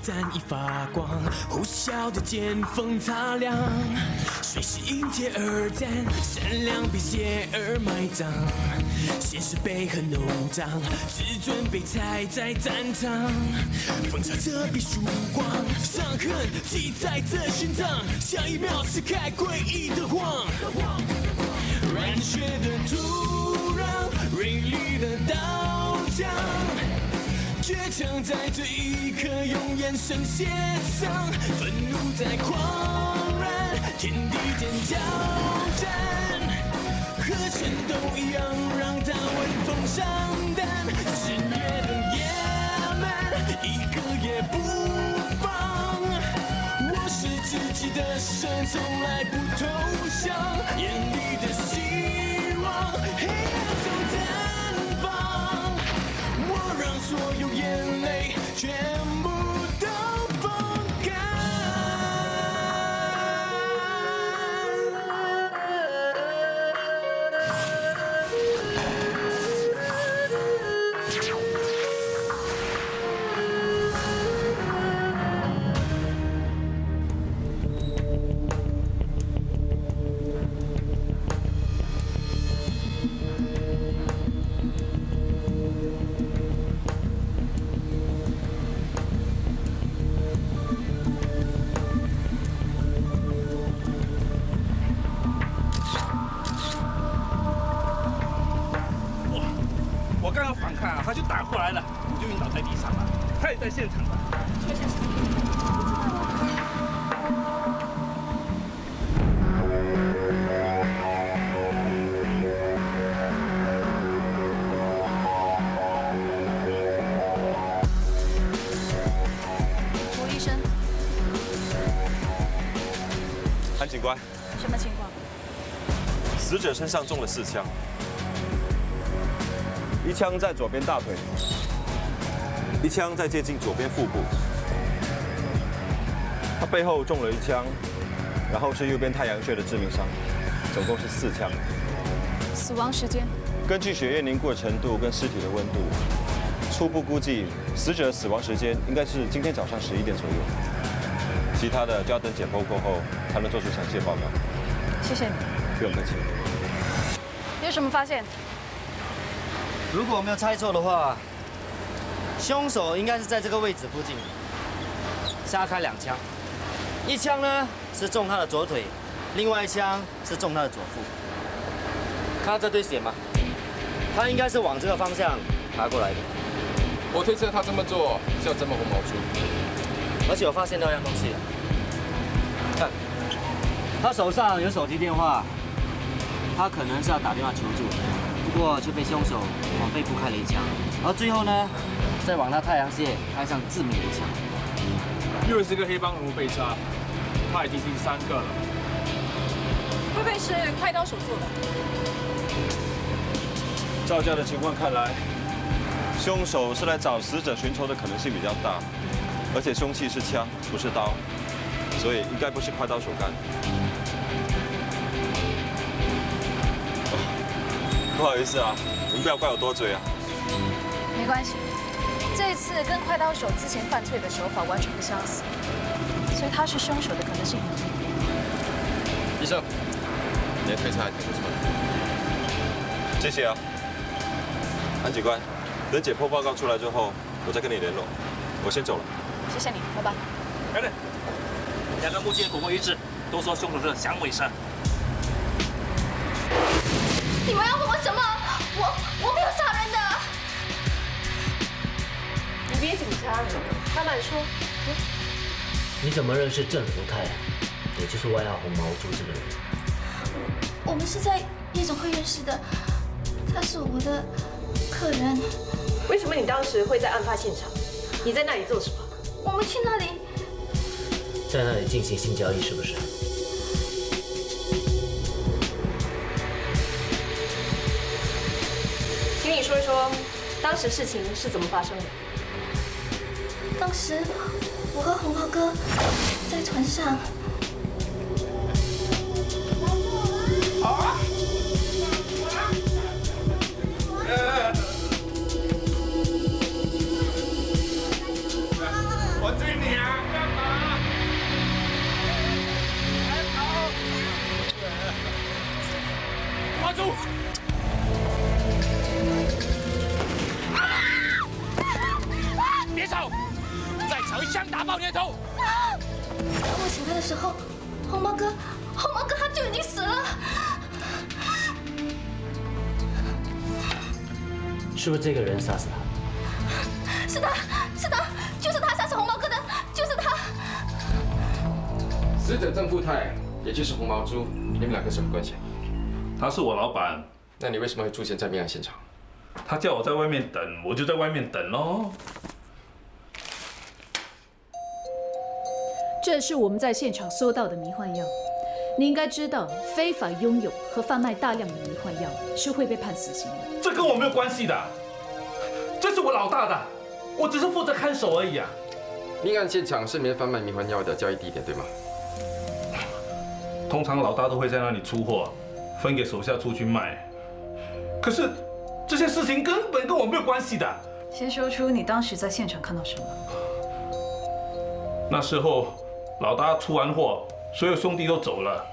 簪已发光，呼啸的剑锋擦亮，谁是因铁而战，善良被邪而埋葬，现实被恨弄脏，自尊被踩在战场，风潮遮蔽曙光，伤痕记载着心脏，下一秒撕开诡异的谎，染血的土壤，锐利的刀枪。倔强在这一刻用眼神写上，愤怒在狂燃，天地间交战，和戦斗一样让它闻风丧胆，肆虐的野蛮，一个也不放。我是自己的神，从来不投降，眼里的希望，黑暗中绽放。我让所有眼泪全部都风干。我刚要反抗啊，他就打过来了，我就晕倒在地上了。他也在现场了。确实是这样。吴医生，韩警官，什么情况？死者身上中了4枪。一枪在左边大腿，一枪在接近左边腹部。他背后中了1枪，然后是右边太阳穴的致命伤，总共是4枪。死亡时间？根据血液凝固的程度跟尸体的温度，初步估计死者的死亡时间应该是今天早上11点左右。其他的就要等解剖过后才能做出详细的报告。谢谢你。不用客气。有什么发现？如果我没有猜错的话，凶手应该是在这个位置附近瞎开2枪，一枪呢是中他的左腿，另外1枪是中他的左腹。看到这堆血吗？他应该是往这个方向爬过来的。我推测他这么做是要针某个毛猪。而且我发现到一样东西了，看，他手上有手提电话，他可能是要打电话求助。不过却被凶手往背部开了1枪，而最后呢，再往他太阳穴开上致命的1枪。60个黑帮人物被杀，他已经是第3个了。会不会是开刀手做的？照这样的情况看来，凶手是来找死者寻仇的可能性比较大，而且凶器是枪，不是刀，所以应该不是快刀手干。不好意思啊，你们不要怪我多嘴啊。没关系，这次跟快刀手之前犯罪的手法完全不相似，所以他是凶手的可能性很低。医生，你的推测还挺不错的。谢谢啊，安警官，等解剖报告出来之后，我再跟你联络。我先走了。谢谢你，拜拜。等等，2个目击口供一致，都说凶手是响尾蛇。你们要问我什么？我没有杀人的。你别紧张，慢慢说。你怎么认识郑福泰，也就是外号红毛猪这个人？我们是在夜总会认识的，他是我的客人。为什么你当时会在案发现场？你在那里做什么？我们去那里，在那里进行性交易是不是？请你说一说，当时事情是怎么发生的？当时我和红毛哥在船上。我追你啊！毛猪！别吵！再吵一枪打爆你的头！当我醒来的时候，红毛哥他就已经死了。是不是这个人杀死他？是他，就是他杀死红毛哥的，就是他。死者郑富泰，也就是红毛猪，你们两个什么关系？他是我老板，那你为什么会出现在命案现场？他叫我在外面等，我就在外面等喽。这是我们在现场搜到的迷幻药。你应该知道，非法拥有和贩卖大量的迷幻药是会被判死刑的。这跟我没有关系的，这是我老大的，我只是负责看守而已啊。命案现场是你们贩卖迷幻药的交易地点，对吗？通常老大都会在那里出货，分给手下出去卖。可是这些事情根本跟我没有关系的。先说出你当时在现场看到什么。那时候老大出完货，所有兄弟都走了，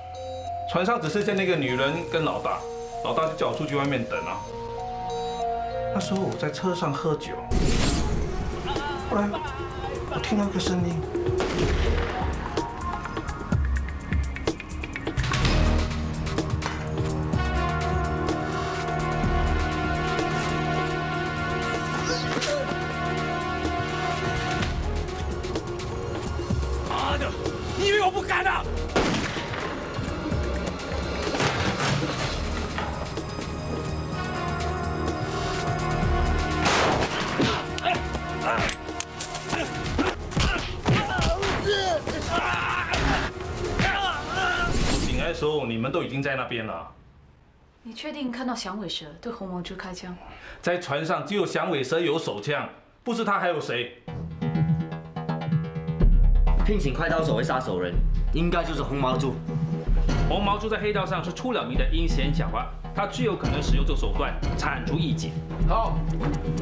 船上只剩下那个女人跟老大，老大就叫我出去外面等啊。那时候我在车上喝酒，后来我听到一个声音。妈的，你以为我不敢啊？醒来的时候，你们都已经在那边了。你确定看到响尾蛇对红毛猪开枪？在船上只有响尾蛇有手枪，不是他还有谁？聘请快刀手为杀手人，应该就是红毛猪。红毛猪在黑道上是出了名的阴险狡猾，他最有可能使用这手段铲除异己。好，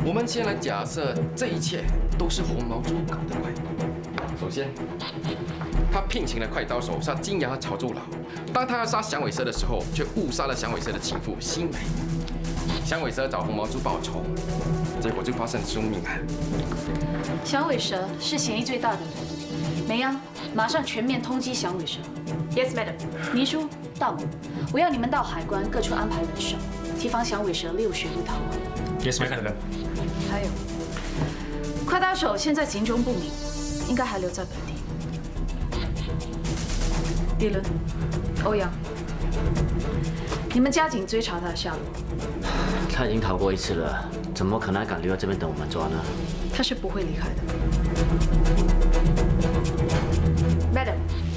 我们先来假设这一切都是红毛猪搞的怪。首先，他聘请了快刀手杀金牙和曹柱老，当他要杀响尾蛇的时候，却误杀了响尾蛇的情妇新梅。响尾蛇找红毛猪报仇，结果就发生了这宗命案。响尾蛇是嫌疑最大的人，梅央马上全面通缉响尾蛇。Yes, madam。倪叔、大猛，我要你们到海关各处安排人手，提防响尾蛇溜雪路逃亡。 Yes, madam。还有，快刀手现在行踪不明，应该还留在本地。李伦、欧阳，你们加紧追查他的下落。他已经逃过一次了，怎么可能还敢留在这边等我们抓呢？他是不会离开的。 Madam，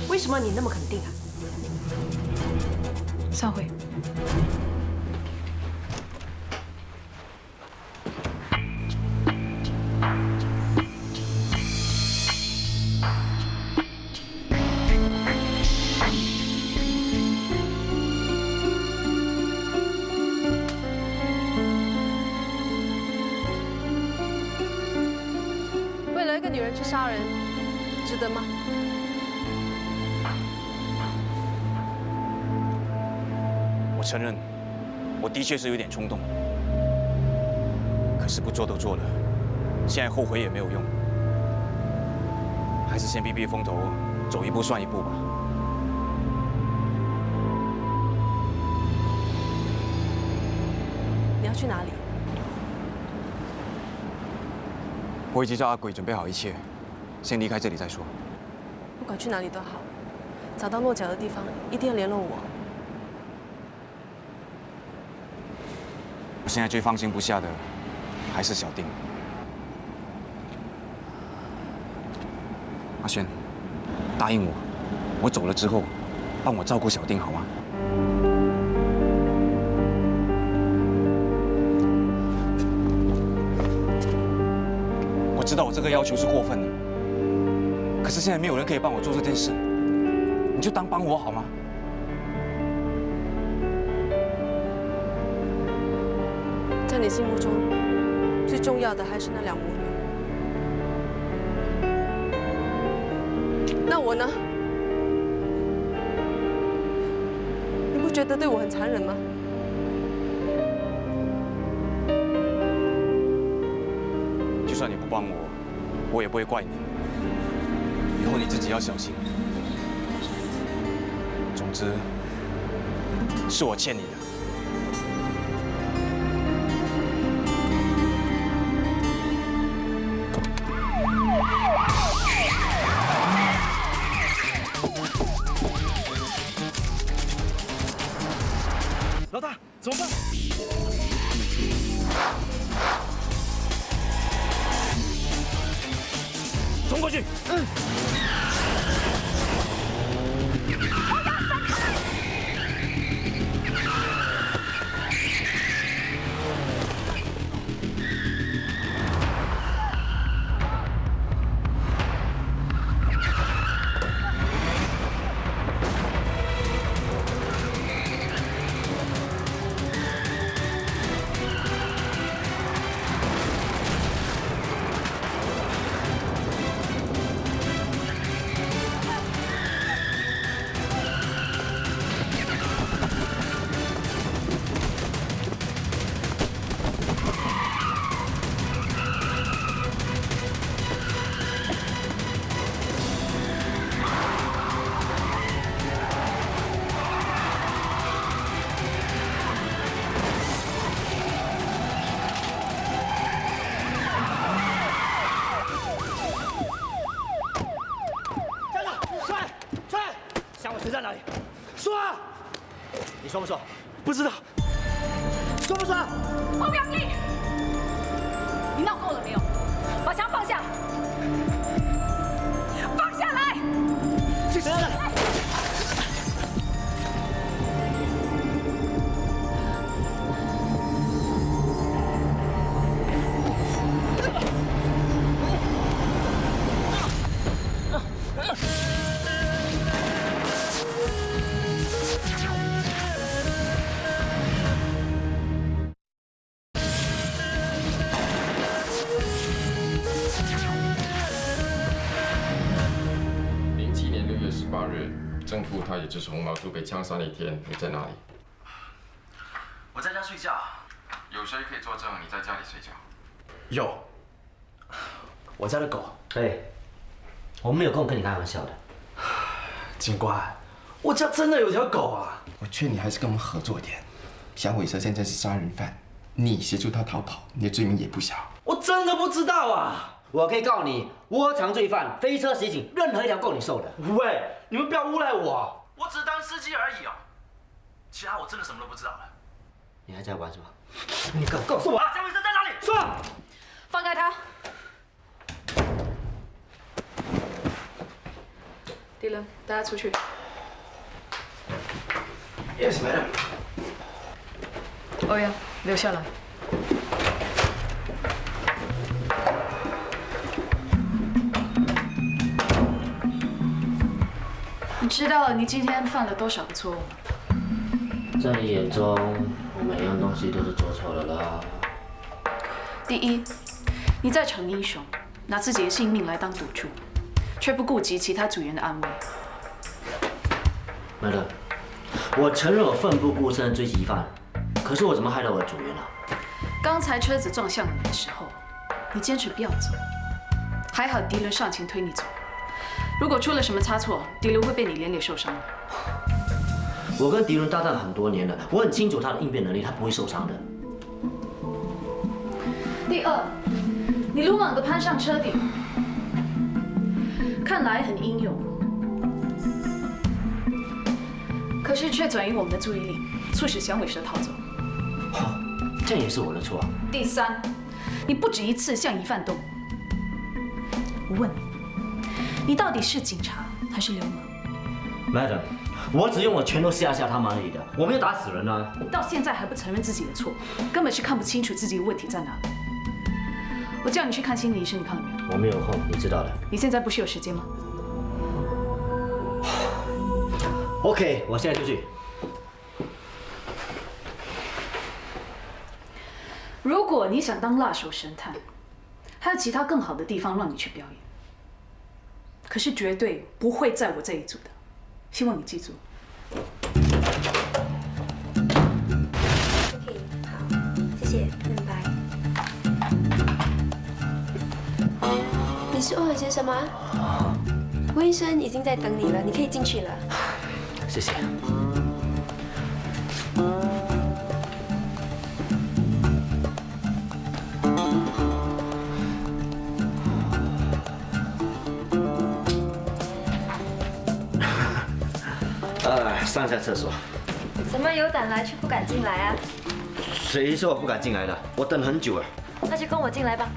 为什么你那么肯定啊？散会。为了一个女人去杀人，值得吗？ 我承认，我的确是有点冲动，可是不做都做了，现在后悔也没有用，还是先避避风头，走一步算一步吧。你要去哪里？我已经叫阿鬼准备好一切，先离开这里再说。不管去哪里都好，找到落脚的地方一定要联络我。 我现在最放心不下的还是小丁。阿轩，答应我，我走了之后，帮我照顾小丁好吗？我知道我这个要求是过分的，可是现在没有人可以帮我做这件事，你就当帮我好吗？ 在你心目中，最重要的还是那两母女。那我呢？你不觉得对我很残忍吗？算你不帮我，我也不会怪你。以后你自己要小心。总之，是我欠你的。 老大，怎么办？冲过去！在哪里？说啊！你说不说？不知道。说不说？我不要听！你闹够了没有？把枪放下！放下来！去死！政府他也就是红毛猪被枪杀那天，你在哪里？我在家睡觉。有谁可以作证你在家里睡觉？有，我家的狗。哎，我没有空跟你开玩笑的。警官，我家真的有条狗啊！我劝你还是跟我们合作一点。响尾蛇现在是杀人犯，你协助他逃跑，你的罪名也不小。我真的不知道啊！我可以告你窝藏罪犯、飞车袭警，任何一条够你受的。喂，你们不要诬赖我，我只当司机而已哦。其他我真的什么都不知道了。你还在玩是吧？你告诉我啊，响尾蛇在哪里？说！放开他。迪伦，大家出去。Yes, madam. 欧阳，留下来。你知道你今天犯了多少个错误吗？在你眼中，我每样东西都是做错了啦。第一，你在逞英雄，拿自己的性命来当赌注，却不顾及其他组员的安危。Madam，我承认我奋不顾身追击犯，可是我怎么害到我的组员了？刚才车子撞向你的时候，你坚持不要走，还好迪伦上前推你走。如果出了什么差错，迪伦会被你连累受伤的。我跟迪伦搭档很多年了，我很清楚他的应变能力，他不会受伤的。第二，你鲁莽地攀上车顶，看来很英勇，可是却转移我们的注意力，促使响尾蛇逃走。这也是我的错。第三，你不止一次向疑犯动武。我问你。你到底是警察还是流氓 ？Madam， 我只用我拳头吓吓他们而已的，我没有打死人啊！你到现在还不承认自己的错，根本是看不清楚自己的问题在哪里。我叫你去看心理医生，你看了没有？我没有空，你知道的。你现在不是有时间吗 ？OK， 我现在就去。如果你想当辣手神探，还有其他更好的地方让你去表演。可是绝对不会在我这一组的，希望你记住。OK， 好，谢谢，拜拜。是欧阳先生吗？温医生已经在等你了，你可以进去了。谢谢。上一下厕所。怎么有胆来却不敢进来啊？谁说我不敢进来的？我等很久了。那就跟我进来吧。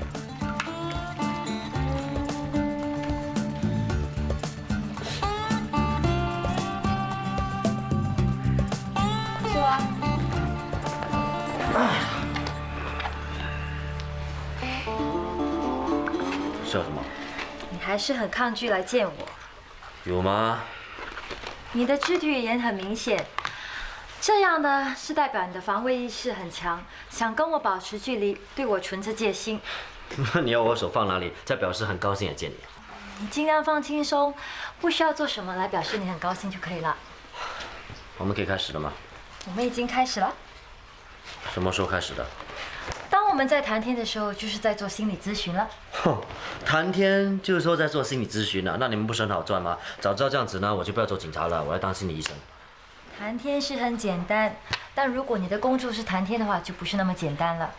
说啊。笑什么？你还是很抗拒来见我。有吗？你的肢体语言很明显，这样呢是代表你的防卫意识很强，想跟我保持距离，对我存着戒心。那你要我手放哪里，再表示很高兴的见你？你尽量放轻松，不需要做什么来表示你很高兴就可以了。我们可以开始了吗？我们已经开始了。什么时候开始的？当我们在谈天的时候，就是在做心理咨询了。哼，谈天就是说在做心理咨询了，那你们不是很好赚吗？早知道这样子呢，我就不要做警察了，我要当心理医生。谈天是很简单，但如果你的工作是谈天的话，就不是那么简单了。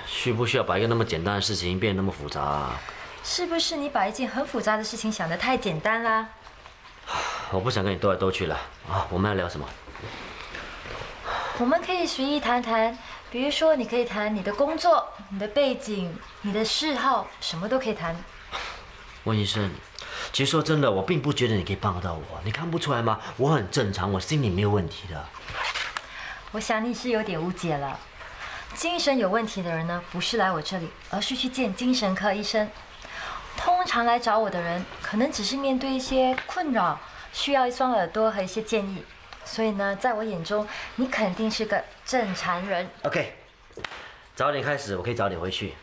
需不需要把一个那么简单的事情变得那么复杂啊？是不是你把一件很复杂的事情想得太简单啦？我不想跟你斗来斗去了啊！我们要聊什么？我们可以随意谈谈，比如说你可以谈你的工作、你的背景、你的嗜好，什么都可以谈。温医生，其实说真的，我并不觉得你可以帮得到我，你看不出来吗？我很正常，我心里没有问题的。我想你是有点误解了。精神有问题的人呢，不是来我这里，而是去见精神科医生。通常来找我的人，可能只是面对一些困扰，需要一双耳朵和一些建议。所以呢，在我眼中，你肯定是个正常人。OK， 早点开始，我可以早点回去。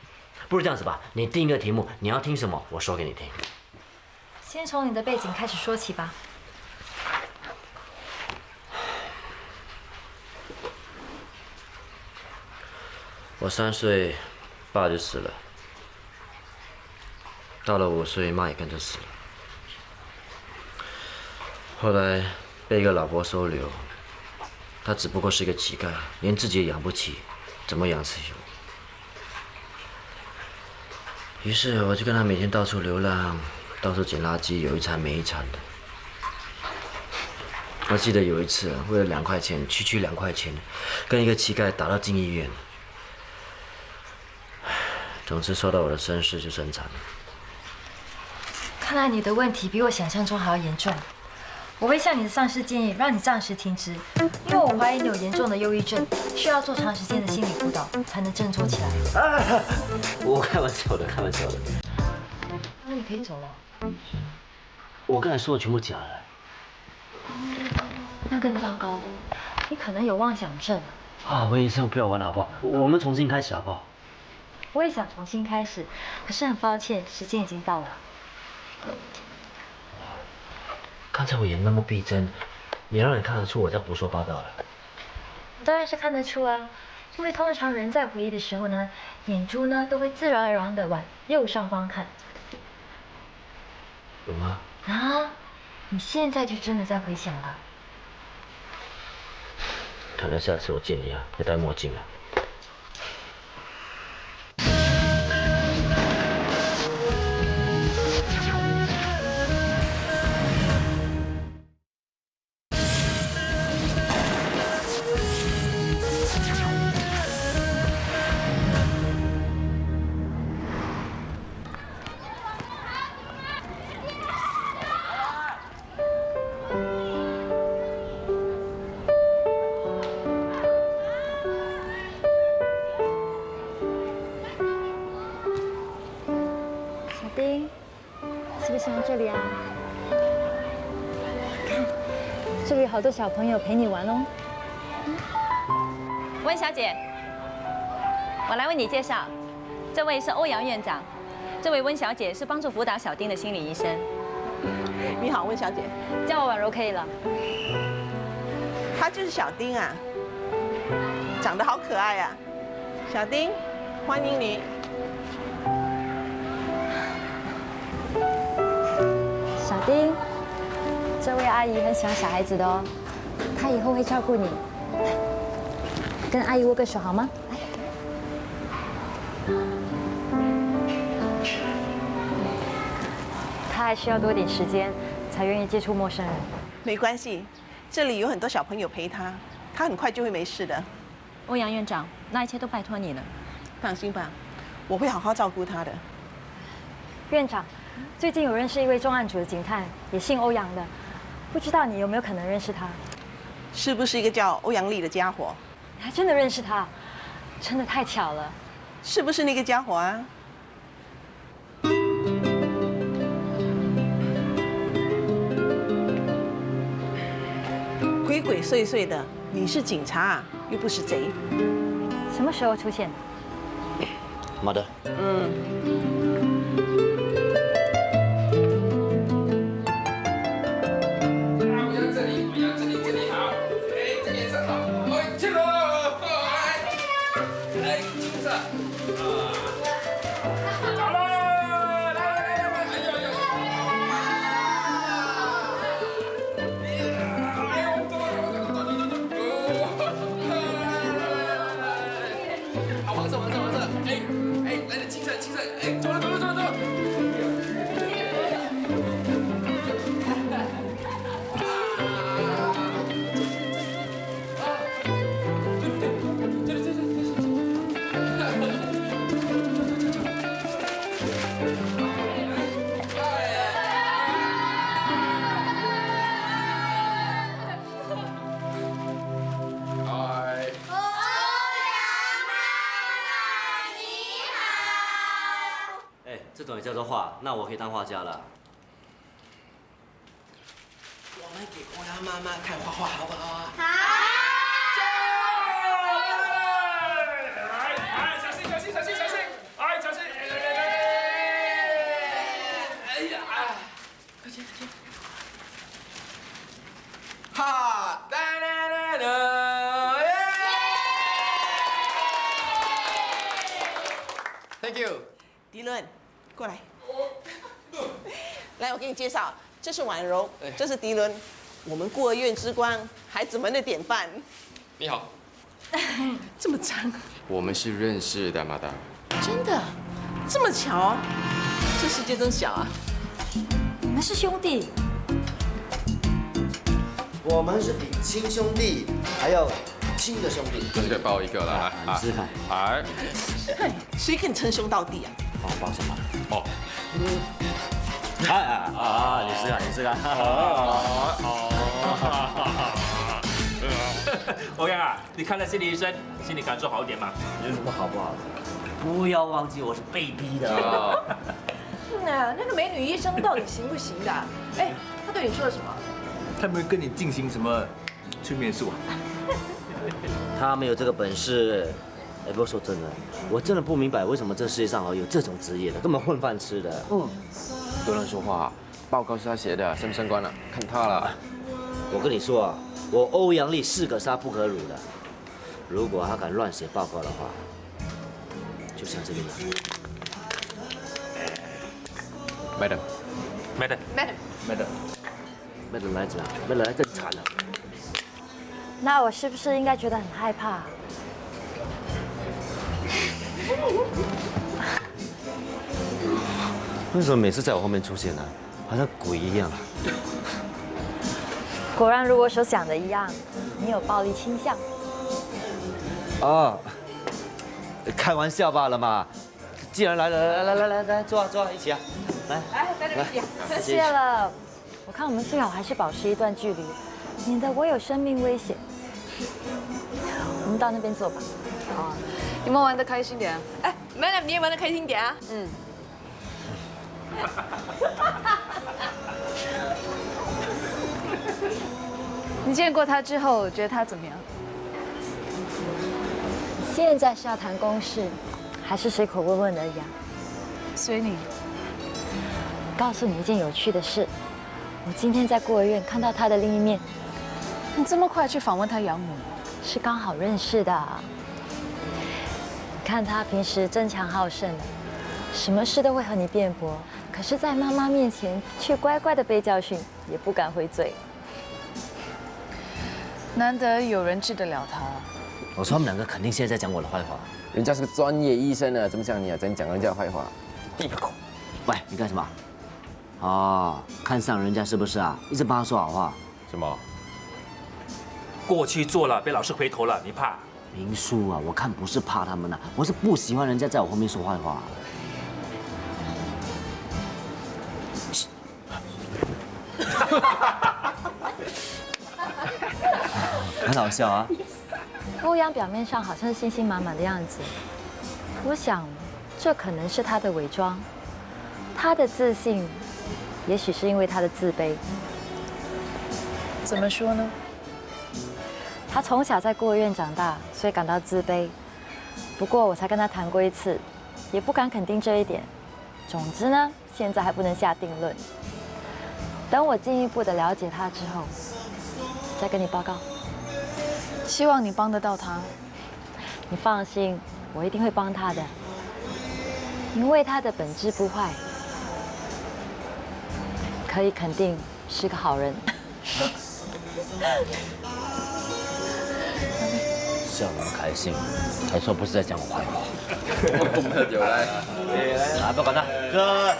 不如这样子吧，你定一个题目，你要听什么，我说给你听。先从你的背景开始说起吧。我3岁，爸就死了。到了5岁，妈也跟着死了。后来被一个老婆收留，她只不过是一个乞丐，连自己也养不起，怎么养自己？于是我就跟她每天到处流浪，到处捡垃圾，有一餐没一餐的。我记得有一次，为了2块钱，区2块钱，跟一个乞丐打到进医院。总之，说到我的身世就是很惨。看来你的问题比我想象中还要严重。我会向你的上司建议，让你暂时停职，因为我怀疑你有严重的忧郁症，需要做长时间的心理辅导才能振作起来。我开玩笑的，开玩笑的。那你可以走了。我刚才说的全部假的。那更糟糕，你可能有妄想症。啊，温医生，不要玩了好不好？我们重新开始好不好？我也想重新开始，可是很抱歉，时间已经到了。刚才我演那么逼真，也让你看得出我在胡说八道了。当然是看得出啊，因为通常人在回忆的时候呢，眼珠呢都会自然而然的往右上方看。有吗？啊，你现在就真的在回想了。看来下次我见你啊，要戴墨镜了。这里啊，看，这里有好多小朋友陪你玩哦。温小姐，我来为你介绍，这位是欧阳院长，这位温小姐是帮助辅导小丁的心理医生。你好，温小姐，叫我婉柔可以了。他就是小丁啊，长得好可爱啊，小丁，欢迎你。丁，这位阿姨很喜欢小孩子的哦，她以后会照顾你。来，跟阿姨握个手好吗？来。她还需要多点时间，才愿意接触陌生人。没关系，这里有很多小朋友陪他，他很快就会没事的。欧阳院长，那一切都拜托你了。放心吧，我会好好照顾他的。院长，最近有认识一位重案组的警探，也姓欧阳的，不知道你有没有可能认识他？是不是一个叫欧阳立的家伙？你还真的认识他，真的太巧了。是不是那个家伙啊？鬼鬼祟祟的，你是警察，又不是贼。什么时候出现的？妈的。这种也叫做画，那我可以当画家了。我们给欧阳妈妈看画画好不好啊？好。小心！哎，小心！哎呀！快去！哈！哒！ Thank you。迪伦，过来。来，我给你介绍，这是婉柔，这是迪伦，我们孤儿院之光，孩子们的典范。你好。这么脏。我们是认识的，马达。真的？这么巧？这世界真小啊！你们是兄弟？我们是比亲兄弟还要亲的兄弟。这个抱一个了，你试试看。来。谁跟你称兄道弟啊？抱什么？哦。你试看，你试看。欧阳啊，你看了心理医生，心理感受好一点吗？有什么好不好的？不要忘记我是被逼的。那个美女医生到底行不行的？哎，她对你说了什么？他们跟你进行什么催眠术啊？他没有这个本事。哎，不过说真的，我真的不明白为什么这世界上有这种职业的，根本混饭吃的。多乱说话，报告是他写的，升不升官了？看他了。我跟你说啊，我欧阳立是可杀不可辱的。如果他敢乱写报告的话，就像这个样。Madam 来着，Madam 来更惨了。那我是不是应该觉得很害怕？为什么每次在我后面出现呢？好像鬼一样。果然如我所想的一样，你有暴力倾向。开玩笑罢了嘛。既然来了，来坐一起啊，来，谢了。我看我们最好还是保持一段距离，免得我有生命危险。我们到那边坐吧。好啊，你们玩得开心点。哎 ，Madam， 你也玩得开心点啊。你见过他之后，觉得他怎么样？现在是要谈公事，还是随口问问而已啊？随你。告诉你一件有趣的事，我今天在孤儿院看到他的另一面。你这么快去访问他养母？是刚好认识的。你看他平时争强好胜的，什么事都会和你辩驳，可是，在妈妈面前却乖乖的被教训，也不敢回嘴。难得有人治得了他。我说他们两个肯定现在在讲我的坏话。人家是个专业医生啊，怎么像你啊？真讲人家坏话，闭口！喂，你干什么？哦，看上人家是不是啊？一直帮他说好话。什么？过去做了，被老师回头了，你怕？明叔啊，我看不是怕他们啊，我是不喜欢人家在我后面说坏话。很好笑啊！欧阳表面上好像是信心满满的样子，我想这可能是他的伪装。他的自信，也许是因为他的自卑。怎么说呢？他从小在孤儿院长大，所以感到自卑。不过我才跟他谈过一次，也不敢肯定这一点。总之呢，现在还不能下定论。等我进一步的了解他之后，再跟你报告。希望你帮得到他。你放心，我一定会帮他的，因为他的本质不坏，可以肯定是个好人。笑得很开心，还说不是在讲我坏话。喝酒来，来，不管他，哥。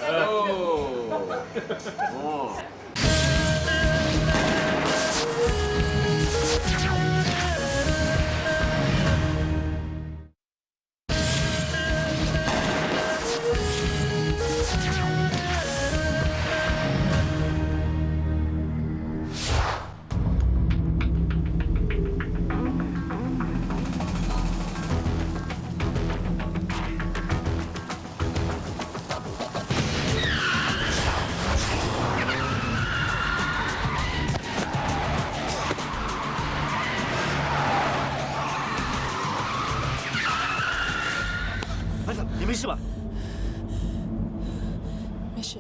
你没事吧？没事。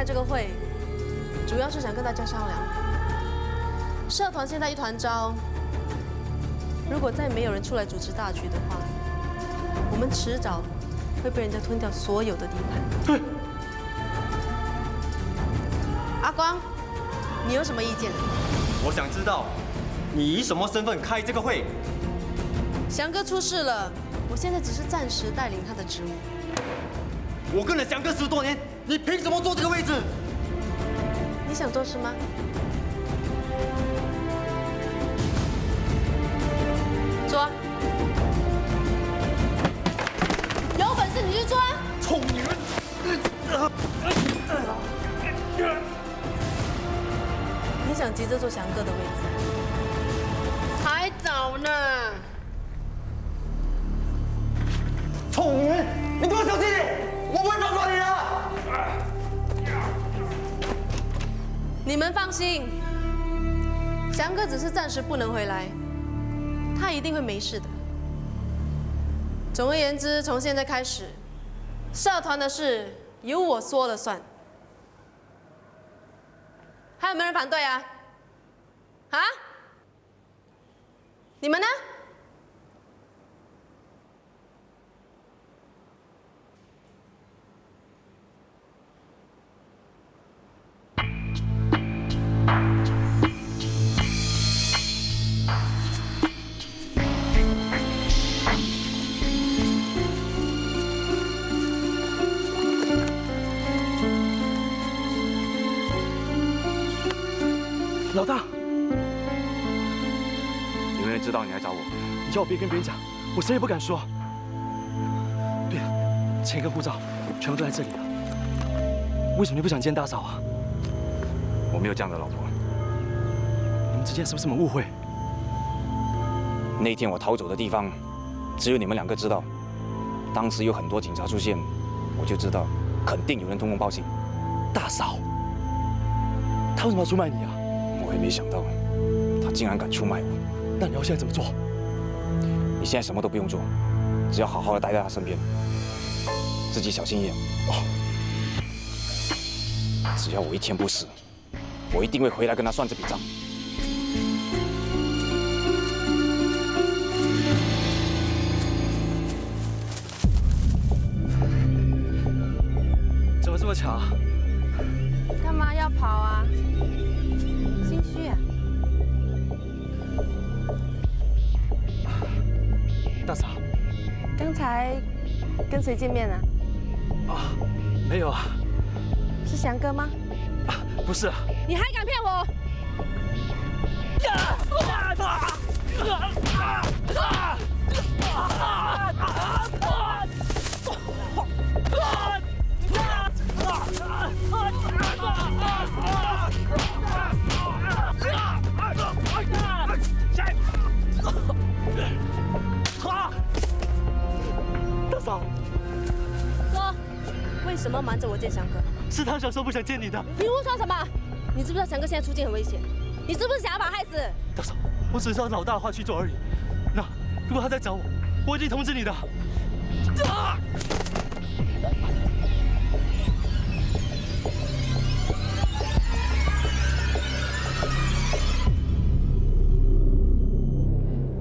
这个会主要是想跟大家商量，社团现在一团糟，如果再没有人出来主持大局的话，我们迟早会被人家吞掉所有的地盘。阿光，你有什么意见？我想知道你以什么身份开这个会？翔哥出事了，我现在只是暂时带领他的职务。我跟了翔哥10多年，你凭什么坐这个位置？你想做事吗？做。有本事你就做啊！臭女人！你想急着坐翔哥的位置？还早呢。臭女人！你给我小心点！我不会放过你的！你们放心，翔哥只是暂时不能回来，他一定会没事的。总而言之，从现在开始，社团的事由我说了算。还有没有人反对啊？啊？你们呢？大，有没有人知道你来找我？你叫我别跟别人讲，我谁也不敢说。对了，钱跟护照全部都在这里了。为什么你不想见大嫂啊？我没有这样的老婆。你们之间是不是什么误会？那天我逃走的地方，只有你们两个知道。当时有很多警察出现，我就知道肯定有人通风报信。大嫂，她为什么要出卖你啊？我也没想到，她竟然敢出卖我。那你要现在怎么做？你现在什么都不用做，只要好好的待在她身边，自己小心一点。哦。只要我一天不死，我一定会回来跟她算这笔账。怎么这么巧？干嘛要跑啊？心虚啊？大嫂，刚才跟谁见面啊？啊，没有啊。是翔哥吗？不是。你还敢骗我？大嫂，说，为什么瞒着我见翔哥？是他想说不想见你的。你胡说什么？你知不知道翔哥现在处境很危险？你是不是想要把他害死？大嫂，我只是照老大的话去做而已。那如果他再找我，我一定通知你的。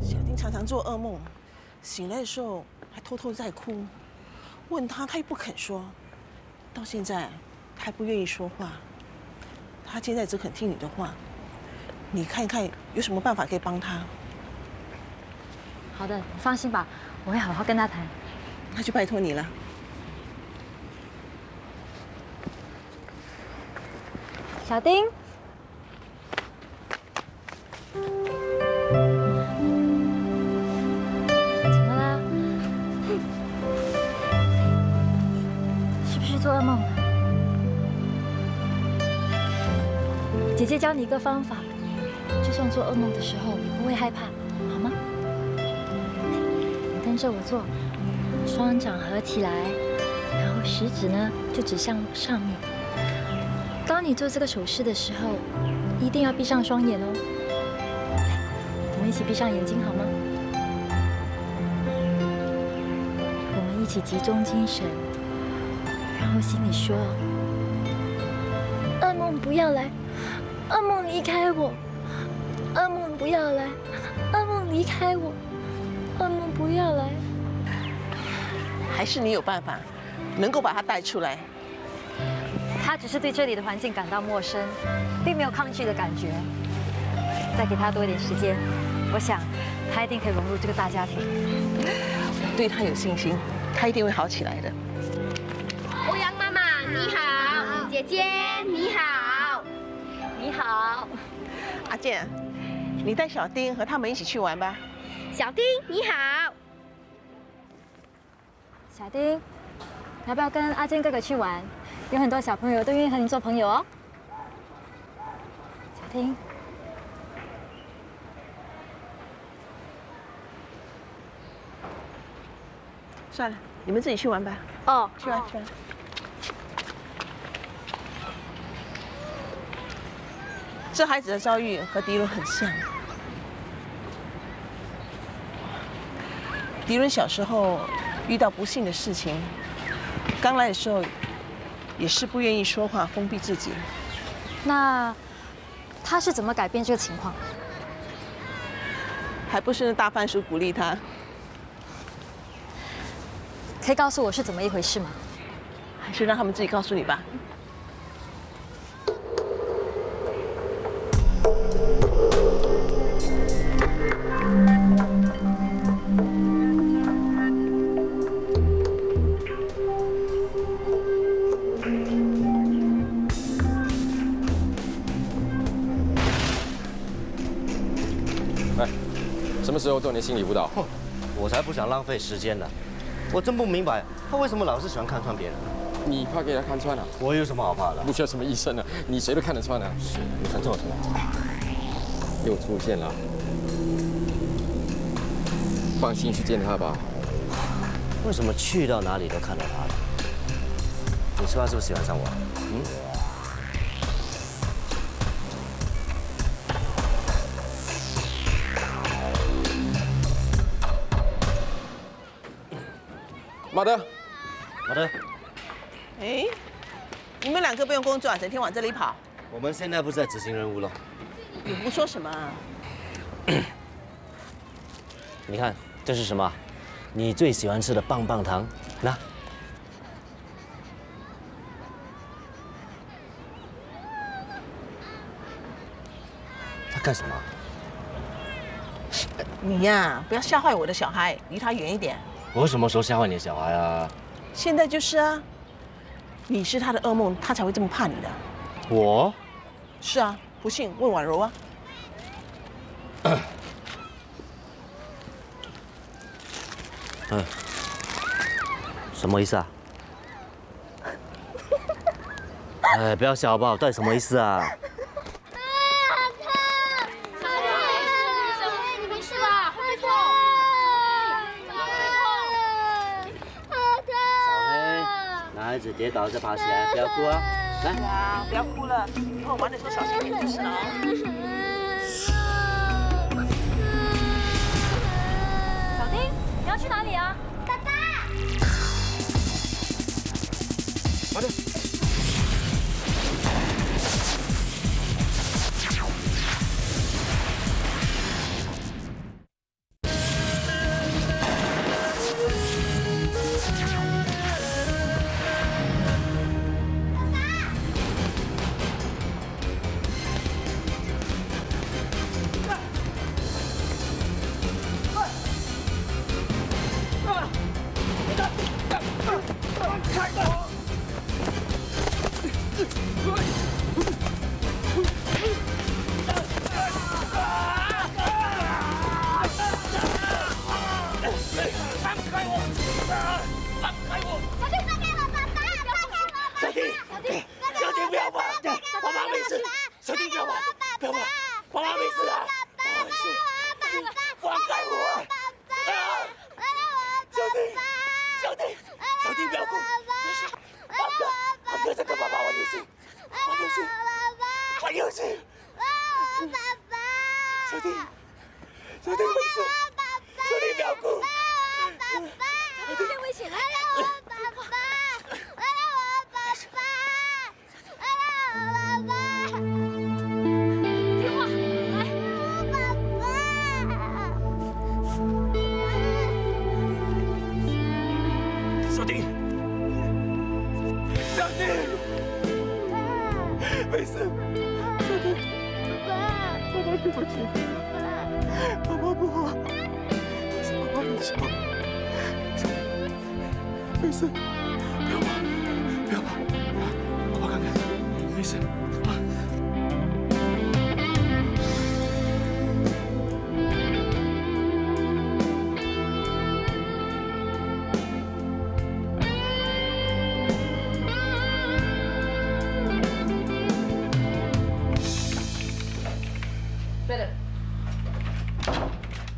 小丁常常做噩梦，醒来的时候还偷偷在哭。问他，他又不肯说。到现在，他还不愿意说话。他现在只肯听你的话。你看看有什么办法可以帮他？好的，你放心吧，我会好好跟他谈。那就拜托你了。小丁，怎么啦？是不是做噩梦了？姐姐教你一个方法，就算做噩梦的时候也不会害怕，好吗？你跟着我做，双掌合起来，然后食指呢就指向上面。当你做这个手势的时候，一定要闭上双眼哦。我们一起闭上眼睛好吗？我们一起集中精神，然后心里说：噩梦不要来，噩梦离开我，噩梦不要来，噩梦离开我，噩梦不要来。还是你有办法，能够把他带出来。他只是对这里的环境感到陌生，并没有抗拒的感觉。再给他多一点时间，我想他一定可以融入这个大家庭。我对他有信心，他一定会好起来的。欧阳妈妈你好，姐姐你好，你好。阿健，你带小丁和他们一起去玩吧。小丁你好。小丁，要不要跟阿健哥哥去玩？有很多小朋友都愿意和你做朋友哦。小丁，算了，你们自己去玩吧。哦，去玩去玩。这孩子的遭遇和迪伦很像。迪伦小时候遇到不幸的事情，刚来的时候也是不愿意说话，封闭自己。那他是怎么改变这个情况？还不是那大番薯鼓励他。可以告诉我是怎么一回事吗？还是让他们自己告诉你吧。什么时候做你的心理辅导？我才不想浪费时间呢。我真不明白他为什么老是喜欢看穿别人。你怕给他看穿啊？我有什么好怕的？不需要什么医生啊，你谁都看得穿啊。是，你想做什么？又出现了。放心去见他吧。为什么去到哪里都看到他了？你说他是不是喜欢上我？马德，马德，哎，你们两个不用工作啊，整天往这里跑。我们现在不是在执行任务了。你胡说什么啊？你看这是什么？你最喜欢吃的棒棒糖，拿。他干什么？你呀，不要吓坏我的小孩，离他远一点。我什么时候吓坏你的小孩啊？现在就是啊，你是他的噩梦，他才会这么怕你的。我？是啊，不信问婉柔啊。什么意思啊？哎，不要笑好不好？到底什么意思啊？你没事吧？会不会痛？小黑，男孩子跌倒再爬起来，不要哭啊！来，啊，不要哭了，以后玩的时候小心点就是了哦。小丁，你要去哪里啊？爸爸。马德。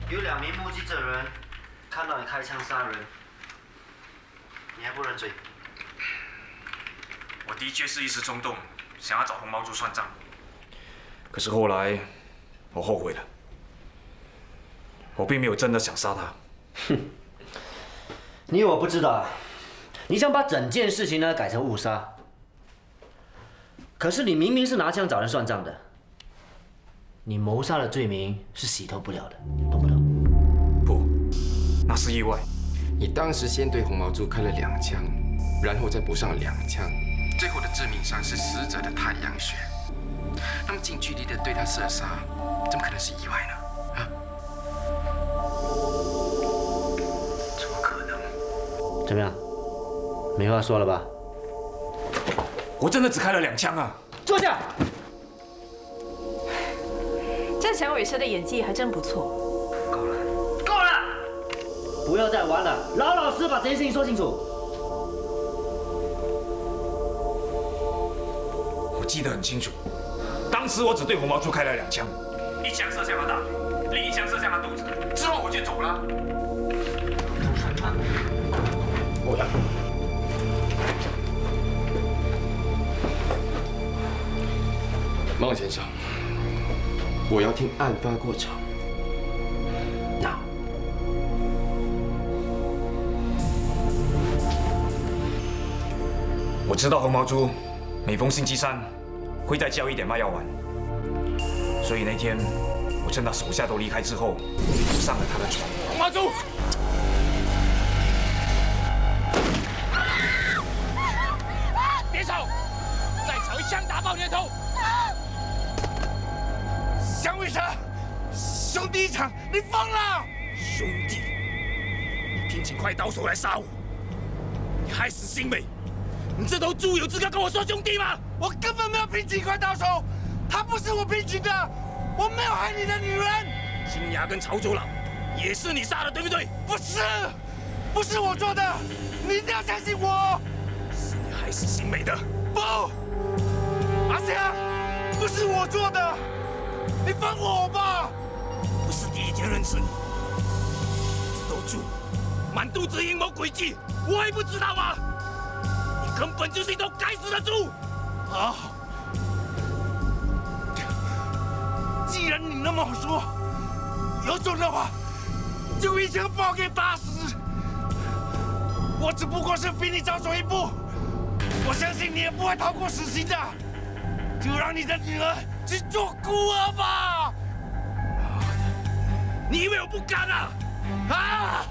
有2名目击证人看到你开枪杀人，你还不认罪？我的确是一时冲动，想要找红毛猪算账。可是后来，我后悔了。我并没有真的想杀他。哼，你我不知道，你想把整件事情呢改成误杀，可是你明明是拿枪找人算账的，你谋杀的罪名是洗脱不了的，懂不懂？不，那是意外。你当时先对红毛猪开了2枪，然后再补上2枪，最后的致命伤是死者的太阳穴。那么近距离的对他射杀，怎么可能是意外呢？啊？怎么可能？怎么样？没话说了吧？我真的只开了2枪啊！坐下。这响尾蛇的演技还真不错。够了。不要再玩了，老老实实把这件事情说清楚。我记得很清楚，当时我只对红毛猪开了2枪，一枪射向他大腿，另一枪射向他肚子，之后我就走了。欧阳，孟先生，我要听案发过程。那，我知道红毛猪每逢星期三会在交易点卖药丸，所以那天我趁他手下都离开之后，上了他的床。红毛猪！别吵！再吵一枪打爆你的头！响尾蛇，兄弟一场，你疯了！兄弟，你聘请快刀手来杀我，你害死新美，你这头猪有资格跟我说兄弟吗？我根本没有聘请快刀手，他不是我聘请的，我没有害你的女人。金牙跟潮州佬也是你杀的，对不对？不是，不是我做的，你一定要相信我。是你害死新美的。不，阿香，不是我做的，你放我吧。不是第一天认识你，这头猪满肚子阴谋诡计，我还不知道吗？你根本就是一头该死的猪！好，既然你那么好说，有种的话就一枪把我给打死。我只不过是比你早走一步，我相信你也不会逃过死刑的。就让你的女儿去做孤儿吧！你以为我不敢啊？啊！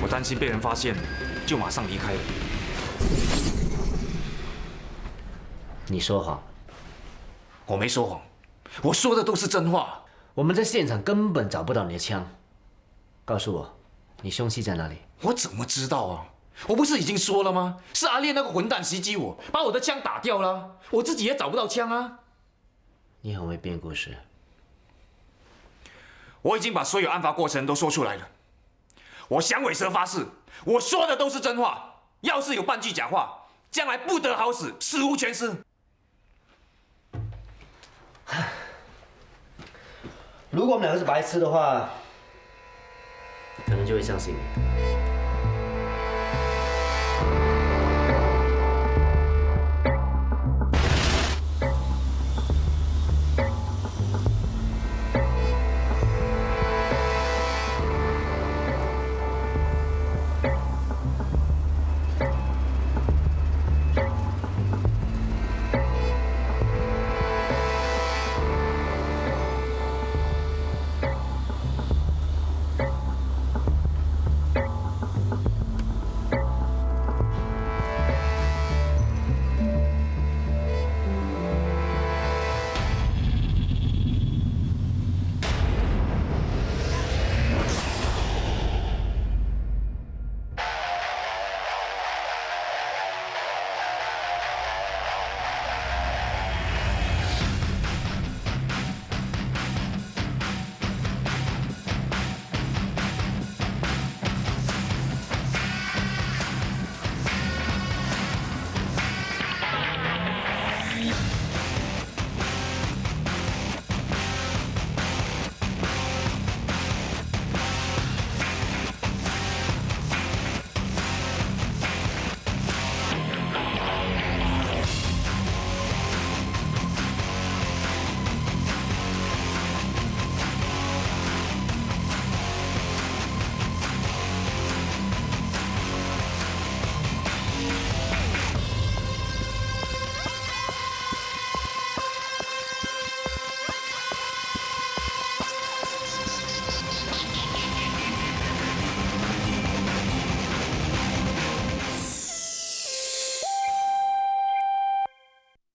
我担心被人发现，就马上离开了。你说谎，我没说谎，我说的都是真话。我们在现场根本找不到你的枪，告诉我，你凶器在哪里？我怎么知道啊？我不是已经说了吗？是阿烈那个混蛋袭击我，把我的枪打掉了，我自己也找不到枪啊。你很会编故事。我已经把所有案发过程都说出来了。我响尾蛇发誓，我说的都是真话。要是有半句假话，将来不得好死，死无全尸。如果我们两个是白痴的话，可能就会相信你。